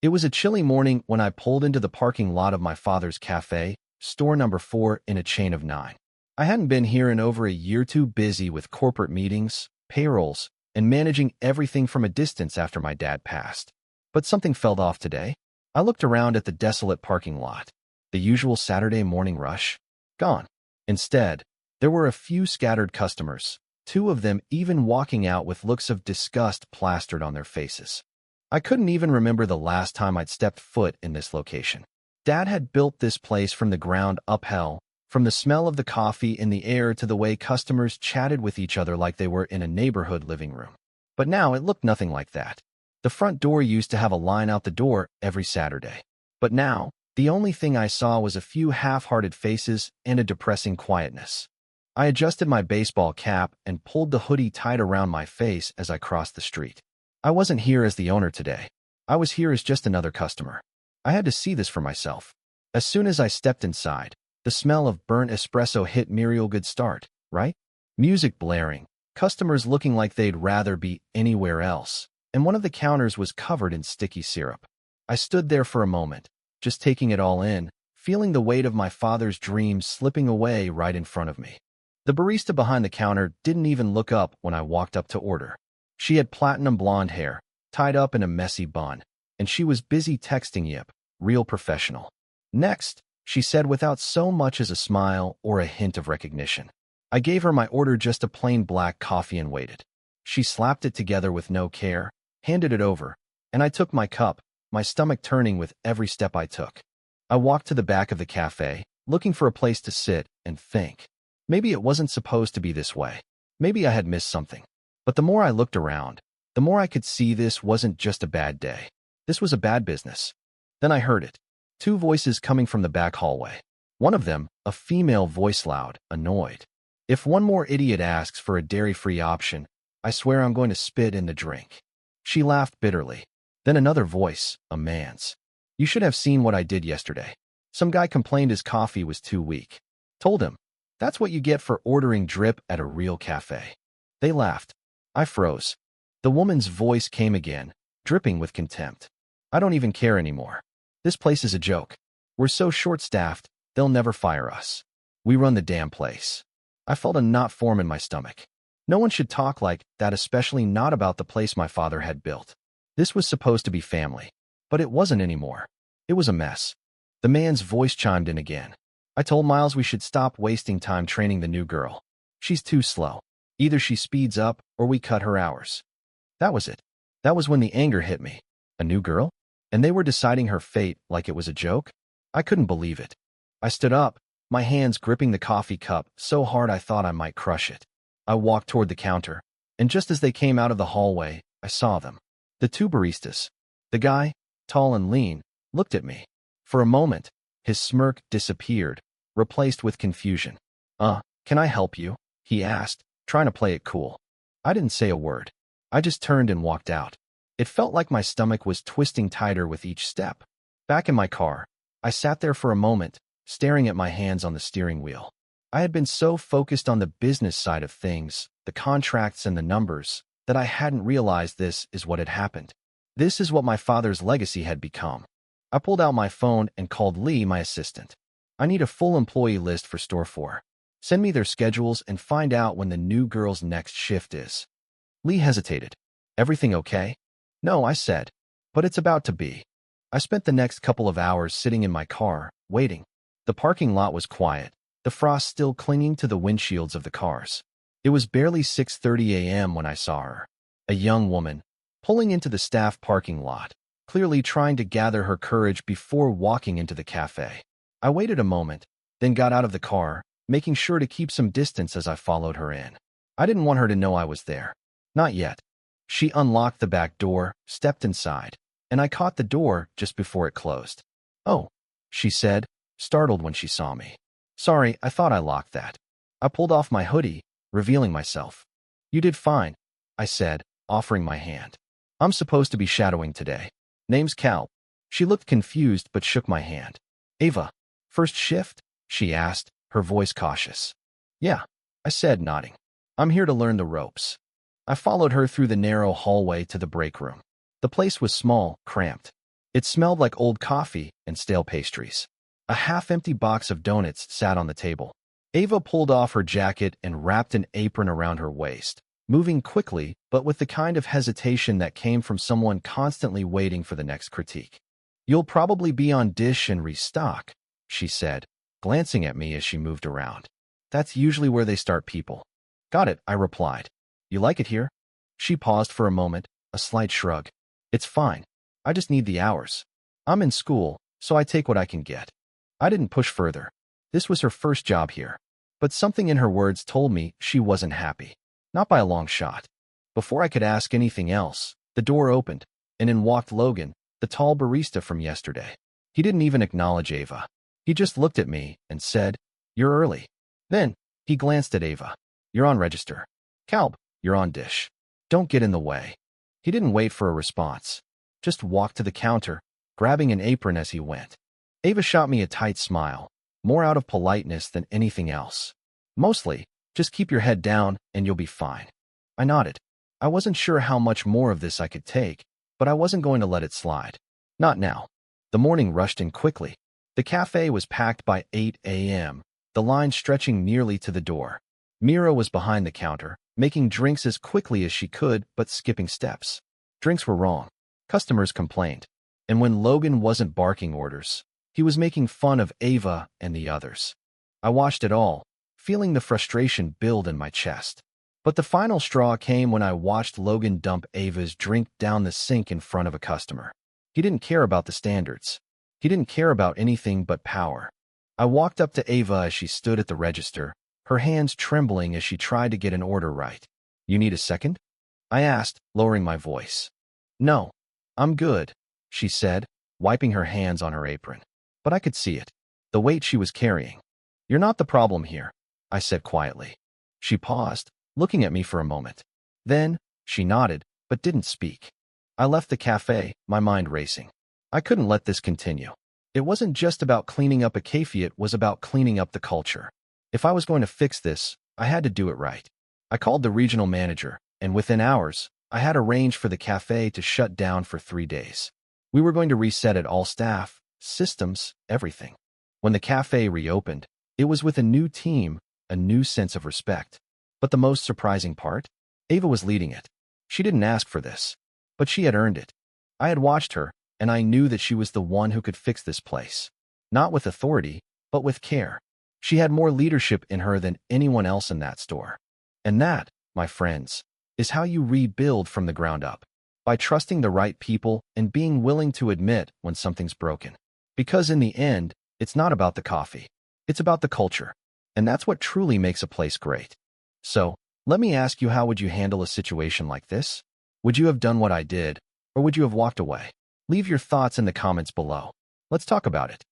It was a chilly morning when I pulled into the parking lot of my father's cafe, store number 4 in a chain of 9. I hadn't been here in over a year, too busy with corporate meetings, payrolls, and managing everything from a distance after my dad passed. But something felt off today. I looked around at the desolate parking lot. The usual Saturday morning rush? Gone. Instead, there were a few scattered customers, 2 of them even walking out with looks of disgust plastered on their faces. I couldn't even remember the last time I'd stepped foot in this location. Dad had built this place from the ground up. Hell, from the smell of the coffee in the air to the way customers chatted with each other like they were in a neighborhood living room. But now it looked nothing like that. The front door used to have a line out the door every Saturday. But now, the only thing I saw was a few half-hearted faces and a depressing quietness. I adjusted my baseball cap and pulled the hoodie tight around my face as I crossed the street. I wasn't here as the owner today. I was here as just another customer. I had to see this for myself. As soon as I stepped inside, the smell of burnt espresso hit me. Real good start, right? Music blaring, customers looking like they'd rather be anywhere else, and one of the counters was covered in sticky syrup. I stood there for a moment, just taking it all in, feeling the weight of my father's dreams slipping away right in front of me. The barista behind the counter didn't even look up when I walked up to order. She had platinum blonde hair, tied up in a messy bun, and she was busy texting. Yep, real professional. Next, she said without so much as a smile or a hint of recognition. I gave her my order, just a plain black coffee, and waited. She slapped it together with no care, handed it over, and I took my cup, my stomach turning with every step I took. I walked to the back of the cafe, looking for a place to sit and think. Maybe it wasn't supposed to be this way. Maybe I had missed something. But the more I looked around, the more I could see this wasn't just a bad day. This was a bad business. Then I heard it. 2 voices coming from the back hallway. One of them, a female voice, loud, annoyed. If one more idiot asks for a dairy-free option, I swear I'm going to spit in the drink. She laughed bitterly. Then another voice, a man's. You should have seen what I did yesterday. Some guy complained his coffee was too weak. Told him, that's what you get for ordering drip at a real cafe. They laughed. I froze. The woman's voice came again, dripping with contempt. I don't even care anymore. This place is a joke. We're so short-staffed, they'll never fire us. We run the damn place. I felt a knot form in my stomach. No one should talk like that, especially not about the place my father had built. This was supposed to be family, but it wasn't anymore. It was a mess. The man's voice chimed in again. I told Miles we should stop wasting time training the new girl. She's too slow. Either she speeds up or we cut her hours. That was it. That was when the anger hit me. A new girl? And they were deciding her fate like it was a joke? I couldn't believe it. I stood up, my hands gripping the coffee cup so hard I thought I might crush it. I walked toward the counter, and just as they came out of the hallway, I saw them. The 2 baristas. The guy, tall and lean, looked at me. For a moment, his smirk disappeared, replaced with confusion. Can I help you?" he asked, trying to play it cool. I didn't say a word. I just turned and walked out. It felt like my stomach was twisting tighter with each step. Back in my car, I sat there for a moment, staring at my hands on the steering wheel. I had been so focused on the business side of things, the contracts and the numbers, that I hadn't realized this is what had happened. This is what my father's legacy had become. I pulled out my phone and called Lee, my assistant. I need a full employee list for Store 4. Send me their schedules and find out when the new girl's next shift is. Lee hesitated. Everything okay? No, I said, but it's about to be. I spent the next couple of hours sitting in my car, waiting. The parking lot was quiet, the frost still clinging to the windshields of the cars. It was barely 6:30 a.m. when I saw her, a young woman, pulling into the staff parking lot, clearly trying to gather her courage before walking into the cafe. I waited a moment, then got out of the car, making sure to keep some distance as I followed her in. I didn't want her to know I was there. Not yet. She unlocked the back door, stepped inside, and I caught the door just before it closed. "Oh," she said, startled when she saw me. "Sorry, I thought I locked that." I pulled off my hoodie, revealing myself. "You did fine," I said, offering my hand. "I'm supposed to be shadowing today. Name's Cal." She looked confused but shook my hand. "Ava, first shift?" she asked, her voice cautious. "Yeah," I said, nodding. "I'm here to learn the ropes." I followed her through the narrow hallway to the break room. The place was small, cramped. It smelled like old coffee and stale pastries. A half-empty box of donuts sat on the table. Ava pulled off her jacket and wrapped an apron around her waist, moving quickly but with the kind of hesitation that came from someone constantly waiting for the next critique. "You'll probably be on dish and restock," she said, glancing at me as she moved around. "That's usually where they start people." "Got it," I replied. "You like it here?" She paused for a moment, a slight shrug. "It's fine. I just need the hours. I'm in school, so I take what I can get." I didn't push further. This was her first job here. But something in her words told me she wasn't happy. Not by a long shot. Before I could ask anything else, the door opened, and in walked Logan, the tall barista from yesterday. He didn't even acknowledge Ava. He just looked at me and said, "You're early." Then, he glanced at Ava. "You're on register. Calb, you're on dish. Don't get in the way." He didn't wait for a response. Just walked to the counter, grabbing an apron as he went. Ava shot me a tight smile, more out of politeness than anything else. "Mostly, just keep your head down and you'll be fine." I nodded. I wasn't sure how much more of this I could take, but I wasn't going to let it slide. Not now. The morning rushed in quickly. The cafe was packed by 8 a.m., the line stretching nearly to the door. Mira was behind the counter, making drinks as quickly as she could, but skipping steps. Drinks were wrong. Customers complained. And when Logan wasn't barking orders, he was making fun of Ava and the others. I watched it all, feeling the frustration build in my chest. But the final straw came when I watched Logan dump Ava's drink down the sink in front of a customer. He didn't care about the standards. He didn't care about anything but power. I walked up to Ava as she stood at the register, her hands trembling as she tried to get an order right. "You need a second?" I asked, lowering my voice. "No, I'm good," she said, wiping her hands on her apron. But I could see it, the weight she was carrying. "You're not the problem here," I said quietly. She paused, looking at me for a moment. Then, she nodded, but didn't speak. I left the cafe, my mind racing. I couldn't let this continue. It wasn't just about cleaning up a cafe, it was about cleaning up the culture. If I was going to fix this, I had to do it right. I called the regional manager, and within hours, I had arranged for the cafe to shut down for 3 days. We were going to reset it, all staff, systems, everything. When the cafe reopened, it was with a new team, a new sense of respect. But the most surprising part? Ava was leading it. She didn't ask for this, but she had earned it. I had watched her, and I knew that she was the one who could fix this place. Not with authority, but with care. She had more leadership in her than anyone else in that store. And that, my friends, is how you rebuild from the ground up. By trusting the right people and being willing to admit when something's broken. Because in the end, it's not about the coffee. It's about the culture. And that's what truly makes a place great. So, let me ask you, how would you handle a situation like this? Would you have done what I did, or would you have walked away? Leave your thoughts in the comments below. Let's talk about it.